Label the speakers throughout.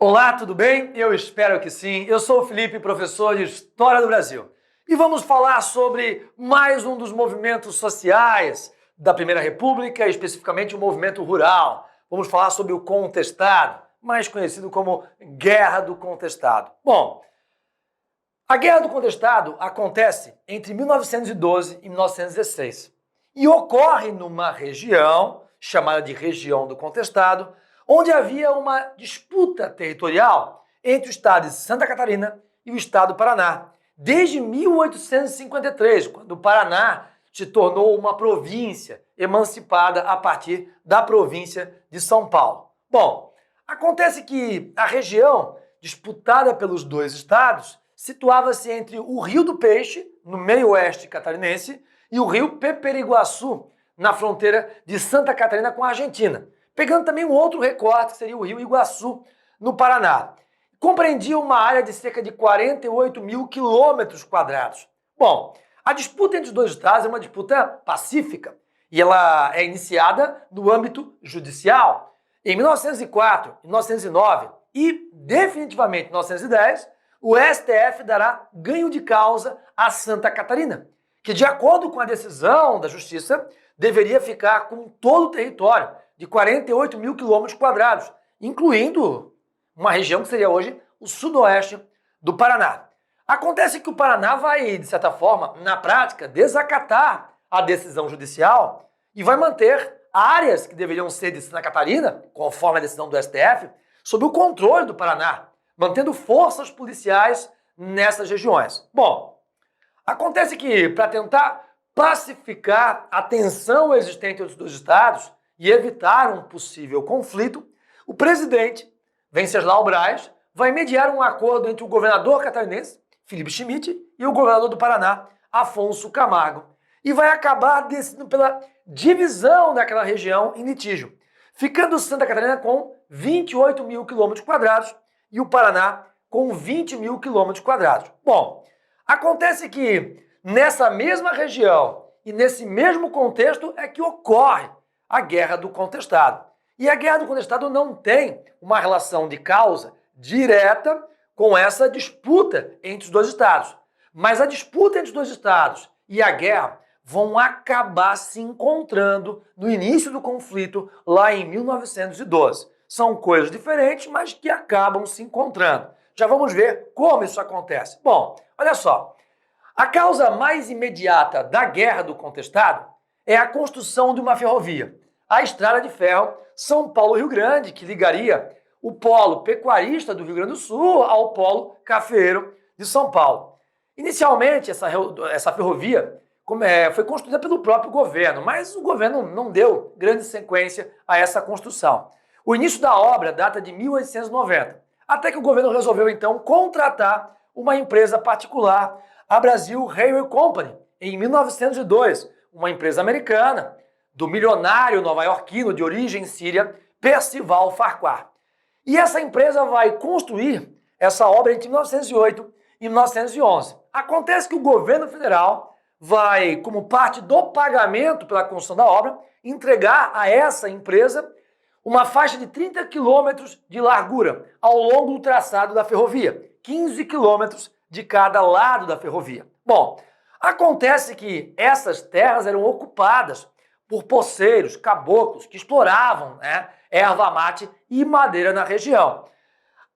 Speaker 1: Olá, tudo bem? Eu espero que sim. Eu sou o Felipe, professor de História do Brasil. E vamos falar sobre mais um dos movimentos sociais da Primeira República, especificamente o movimento rural. Vamos falar sobre o contestado, mais conhecido como Guerra do Contestado. Bom, a Guerra do Contestado acontece entre 1912 e 1916 e ocorre numa região chamada de Região do Contestado, onde havia uma disputa territorial entre o estado de Santa Catarina e o estado do Paraná, desde 1853, quando o Paraná se tornou uma província emancipada a partir da província de São Paulo. Bom, acontece que a região disputada pelos dois estados situava-se entre o Rio do Peixe, no meio oeste catarinense, e o rio Peperiguaçu, na fronteira de Santa Catarina com a Argentina, pegando também um outro recorte, que seria o rio Iguaçu, no Paraná. Compreendia uma área de cerca de 48 mil quilômetros quadrados. Bom, a disputa entre os dois estados é uma disputa pacífica e ela é iniciada no âmbito judicial. Em 1904, 1909 e definitivamente em 1910, o STF dará ganho de causa a Santa Catarina, que, de acordo com a decisão da Justiça, deveria ficar com todo o território de 48 mil quilômetros quadrados, incluindo uma região que seria hoje o sudoeste do Paraná. Acontece que o Paraná vai, de certa forma, na prática, desacatar a decisão judicial e vai manter áreas que deveriam ser de Santa Catarina, conforme a decisão do STF, sob o controle do Paraná, mantendo forças policiais nessas regiões. Bom, acontece que, para tentar pacificar a tensão existente entre os dois estados e evitar um possível conflito, o presidente, Venceslau Braz, vai mediar um acordo entre o governador catarinense, Felipe Schmidt, e o governador do Paraná, Afonso Camargo, e vai acabar decidindo pela divisão daquela região em litígio, ficando Santa Catarina com 28 mil quilômetros quadrados e o Paraná com 20 mil quilômetros quadrados. Bom, acontece que nessa mesma região e nesse mesmo contexto é que ocorre a Guerra do Contestado. E a Guerra do Contestado não tem uma relação de causa direta com essa disputa entre os dois estados. Mas a disputa entre os dois estados e a guerra vão acabar se encontrando no início do conflito lá em 1912. São coisas diferentes, mas que acabam se encontrando. Já vamos ver como isso acontece. Bom, olha só. A causa mais imediata da Guerra do Contestado é a construção de uma ferrovia, a Estrada de Ferro São Paulo-Rio Grande, que ligaria o polo pecuarista do Rio Grande do Sul ao polo cafeeiro de São Paulo. Inicialmente, essa ferrovia foi construída pelo próprio governo, mas o governo não deu grande sequência a essa construção. O início da obra data de 1890, até que o governo resolveu, então, contratar uma empresa particular, a Brazil Railway Company, em 1902, uma empresa americana, do milionário nova-iorquino de origem síria, Percival Farquhar. E essa empresa vai construir essa obra entre 1908 e 1911. Acontece que o governo federal vai, como parte do pagamento pela construção da obra, entregar a essa empresa uma faixa de 30 quilômetros de largura ao longo do traçado da ferrovia, 15 quilômetros de cada lado da ferrovia. Bom, acontece que essas terras eram ocupadas por poceiros, caboclos, que exploravam erva mate e madeira na região.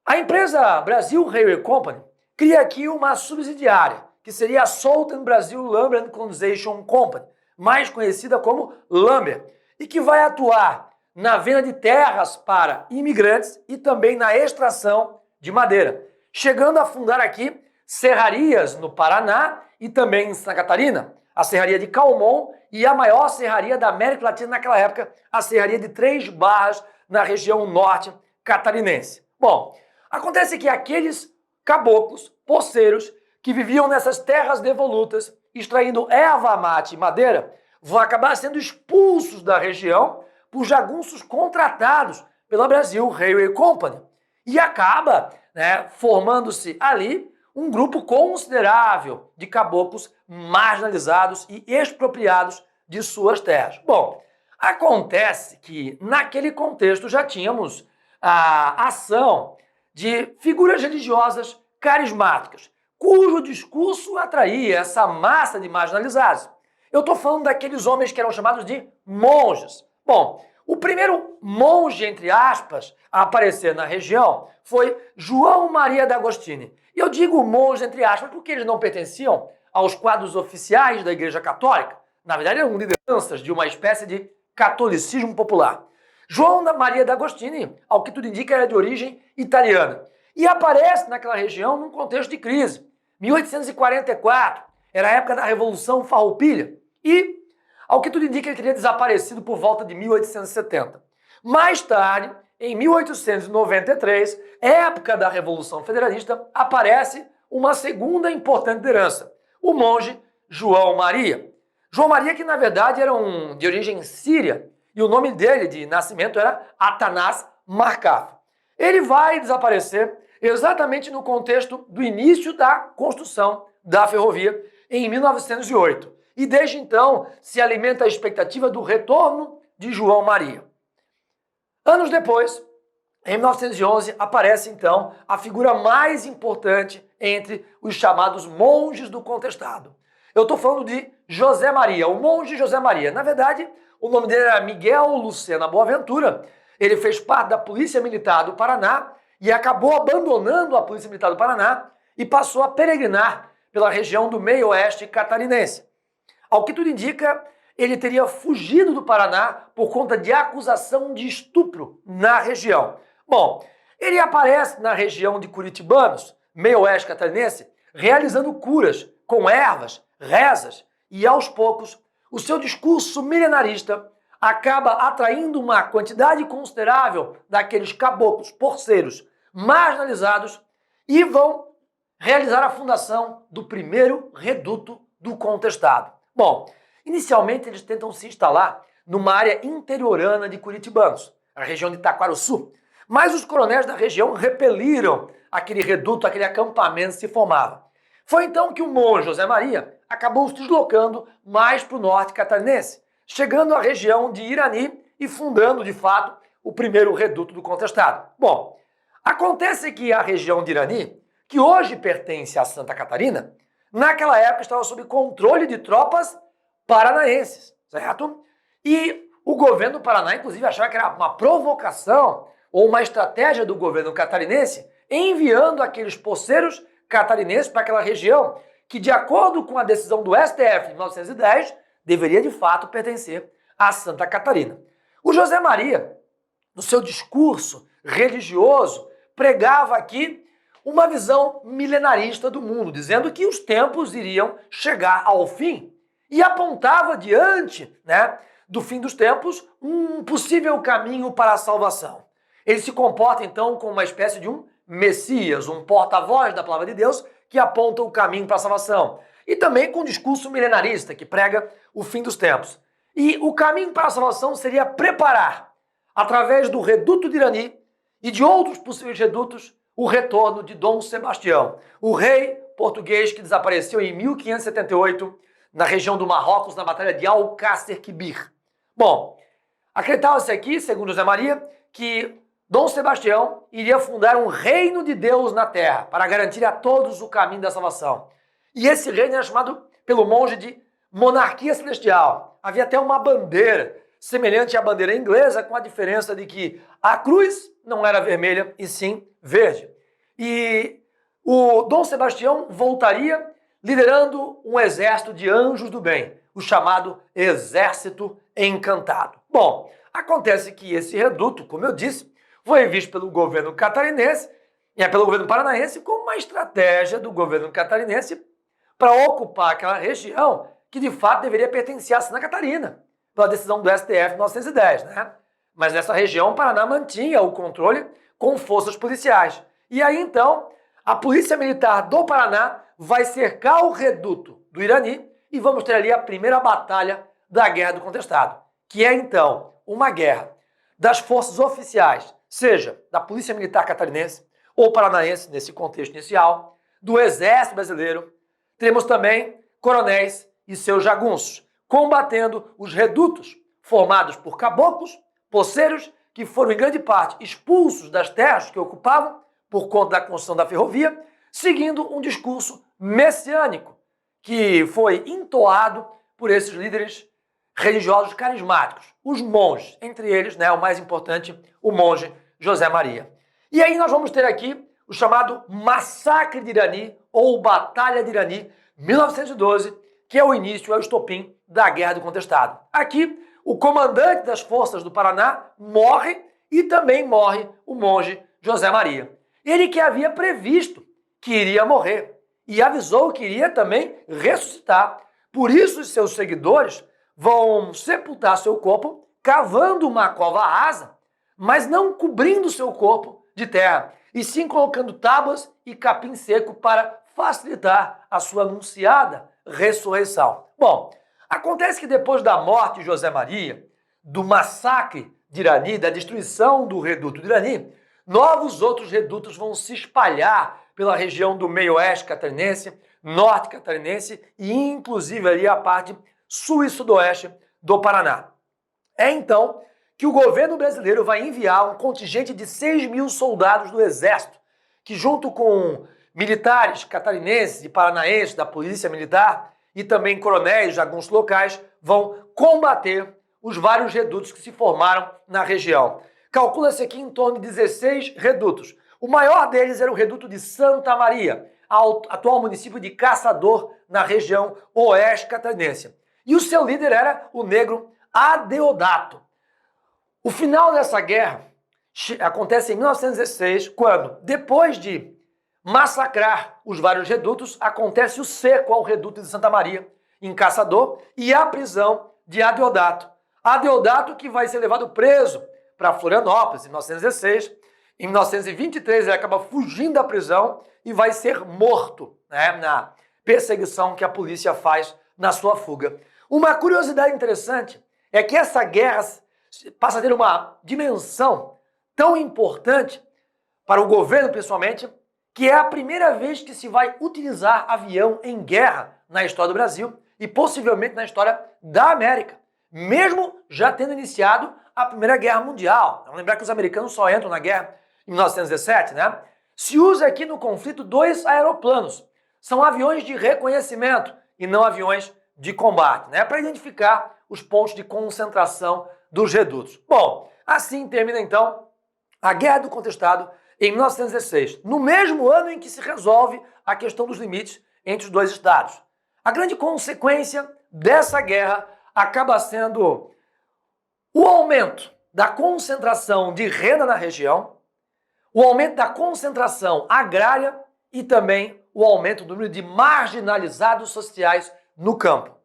Speaker 1: A empresa Brazil Railway Company cria aqui uma subsidiária, que seria a Southern Brazil Lumber and Condensation Company, mais conhecida como Lumber, e que vai atuar na venda de terras para imigrantes e também na extração de madeira, chegando a fundar aqui serrarias no Paraná e também em Santa Catarina, a Serraria de Calmon e a maior serraria da América Latina naquela época, a Serraria de Três Barras, na região norte catarinense. Bom, acontece que aqueles caboclos, poceiros, que viviam nessas terras devolutas, extraindo erva mate e madeira, vão acabar sendo expulsos da região por jagunços contratados pela Brazil Railway Company. E acaba formando-se ali um grupo considerável de caboclos marginalizados e expropriados de suas terras. Bom, acontece que naquele contexto já tínhamos a ação de figuras religiosas carismáticas, cujo discurso atraía essa massa de marginalizados. Eu estou falando daqueles homens que eram chamados de monges. Bom, o primeiro monge, entre aspas, a aparecer na região foi João Maria d'Agostini. E eu digo monge, entre aspas, porque eles não pertenciam aos quadros oficiais da Igreja Católica. Na verdade, eram lideranças de uma espécie de catolicismo popular. João Maria d'Agostini, ao que tudo indica, era de origem italiana. E aparece naquela região num contexto de crise. 1844, era a época da Revolução Farroupilha. E, ao que tudo indica, ele teria desaparecido por volta de 1870. Mais tarde, em 1893, época da Revolução Federalista, aparece uma segunda importante liderança, o monge João Maria. João Maria, que na verdade era de origem síria, e o nome dele de nascimento era Atanás Markaf. Ele vai desaparecer exatamente no contexto do início da construção da ferrovia em 1908. E desde então se alimenta a expectativa do retorno de João Maria. Anos depois, em 1911, aparece então a figura mais importante entre os chamados monges do contestado. Eu estou falando de José Maria, o monge José Maria. Na verdade, o nome dele era Miguel Lucena Boaventura. Ele fez parte da Polícia Militar do Paraná e acabou abandonando a Polícia Militar do Paraná e passou a peregrinar pela região do meio-oeste catarinense. Ao que tudo indica, ele teria fugido do Paraná por conta de acusação de estupro na região. Bom, ele aparece na região de Curitibanos, meio-oeste catarinense, realizando curas com ervas, rezas e, aos poucos, o seu discurso milenarista acaba atraindo uma quantidade considerável daqueles caboclos, porceiros, marginalizados e vão realizar a fundação do primeiro reduto do contestado. Bom, inicialmente eles tentam se instalar numa área interiorana de Curitibanos, a região de Itaquaruçu, mas os coronéis da região repeliram aquele reduto, aquele acampamento que se formava. Foi então que o monge José Maria acabou se deslocando mais para o norte catarinense, chegando à região de Irani e fundando, de fato, o primeiro reduto do contestado. Bom, acontece que a região de Irani, que hoje pertence a Santa Catarina, naquela época estava sob controle de tropas paranaenses, certo? E o governo do Paraná, inclusive, achava que era uma provocação ou uma estratégia do governo catarinense enviando aqueles poceiros catarinenses para aquela região que, de acordo com a decisão do STF de 1910, deveria de fato pertencer a Santa Catarina. O José Maria, no seu discurso religioso, pregava aqui uma visão milenarista do mundo, dizendo que os tempos iriam chegar ao fim e apontava diante, do fim dos tempos um possível caminho para a salvação. Ele se comporta então como uma espécie de um Messias, um porta-voz da palavra de Deus que aponta o caminho para a salvação. E também com um discurso milenarista que prega o fim dos tempos. E o caminho para a salvação seria preparar, através do reduto de Irani e de outros possíveis redutos, o retorno de Dom Sebastião, o rei português que desapareceu em 1578 na região do Marrocos, na Batalha de Alcácer Quibir. Bom, acreditava-se aqui, segundo José Maria, que Dom Sebastião iria fundar um reino de Deus na terra para garantir a todos o caminho da salvação. E esse reino era chamado pelo monge de monarquia celestial. Havia até uma bandeira semelhante à bandeira inglesa, com a diferença de que a cruz não era vermelha e sim verde. E o Dom Sebastião voltaria liderando um exército de anjos do bem, o chamado Exército Encantado. Bom, acontece que esse reduto, como eu disse, foi visto pelo governo catarinense e pelo governo paranaense como uma estratégia do governo catarinense para ocupar aquela região que de fato deveria pertencer a Santa Catarina, pela decisão do STF de 1910, Mas nessa região o Paraná mantinha o controle com forças policiais. E aí então a Polícia Militar do Paraná vai cercar o reduto do Irani e vamos ter ali a primeira batalha da Guerra do Contestado, que é então uma guerra das forças oficiais, seja da Polícia Militar Catarinense ou paranaense nesse contexto inicial, do Exército Brasileiro. Temos também coronéis e seus jagunços, combatendo os redutos formados por caboclos, poceiros, que foram em grande parte expulsos das terras que ocupavam por conta da construção da ferrovia, seguindo um discurso messiânico que foi entoado por esses líderes religiosos carismáticos, os monges, entre eles, o mais importante, o monge José Maria. E aí nós vamos ter aqui o chamado Massacre de Irani, ou Batalha de Irani, 1912, que é o início, é o estopim da Guerra do Contestado. Aqui, o comandante das forças do Paraná morre e também morre o monge José Maria. Ele que havia previsto que iria morrer e avisou que iria também ressuscitar. Por isso, os seus seguidores vão sepultar seu corpo cavando uma cova rasa, mas não cobrindo seu corpo de terra, e sim colocando tábuas e capim seco para facilitar a sua anunciada ressurreição. Bom, acontece que depois da morte de José Maria, do massacre de Irani, da destruição do reduto de Irani, novos outros redutos vão se espalhar pela região do meio-oeste catarinense, norte catarinense e inclusive ali a parte sul e sudoeste do Paraná. É então que o governo brasileiro vai enviar um contingente de 6.000 soldados do Exército, que junto com militares catarinenses e paranaenses da Polícia Militar e também coronéis de alguns locais vão combater os vários redutos que se formaram na região. Calcula-se aqui em torno de 16 redutos. O maior deles era o reduto de Santa Maria, atual município de Caçador, na região oeste catarinense. E o seu líder era o negro Adeodato. O final dessa guerra acontece em 1916, quando, depois de massacrar os vários redutos, acontece o cerco ao reduto de Santa Maria, em Caçador, e a prisão de Adeodato. Adeodato que vai ser levado preso para Florianópolis em 1916. Em 1923 ele acaba fugindo da prisão e vai ser morto, na perseguição que a polícia faz na sua fuga. Uma curiosidade interessante é que essa guerra passa a ter uma dimensão tão importante para o governo, principalmente, que é a primeira vez que se vai utilizar avião em guerra na história do Brasil e possivelmente na história da América, mesmo já tendo iniciado a Primeira Guerra Mundial. Vamos lembrar que os americanos só entram na guerra em 1917, Se usa aqui no conflito 2 aeroplanos. São aviões de reconhecimento e não aviões de combate, para identificar os pontos de concentração dos redutos. Bom, assim termina então a Guerra do Contestado em 1916, no mesmo ano em que se resolve a questão dos limites entre os dois estados. A grande consequência dessa guerra acaba sendo o aumento da concentração de renda na região, o aumento da concentração agrária e também o aumento do número de marginalizados sociais no campo.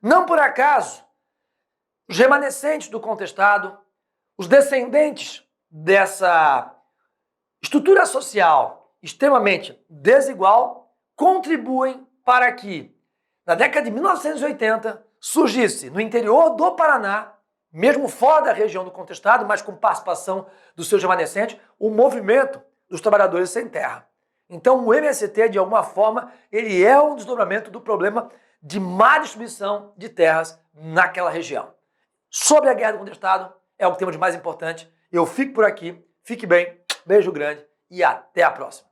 Speaker 1: Não por acaso, os remanescentes do contestado, os descendentes dessa estrutura social extremamente desigual, contribuem para que, na década de 1980, surgisse no interior do Paraná, mesmo fora da região do contestado, mas com participação dos seus remanescentes, o movimento dos trabalhadores sem terra. Então, o MST, de alguma forma, ele é um desdobramento do problema de má distribuição de terras naquela região. Sobre a Guerra do Contestado, é o tema de mais importante. Eu fico por aqui, fique bem, beijo grande e até a próxima.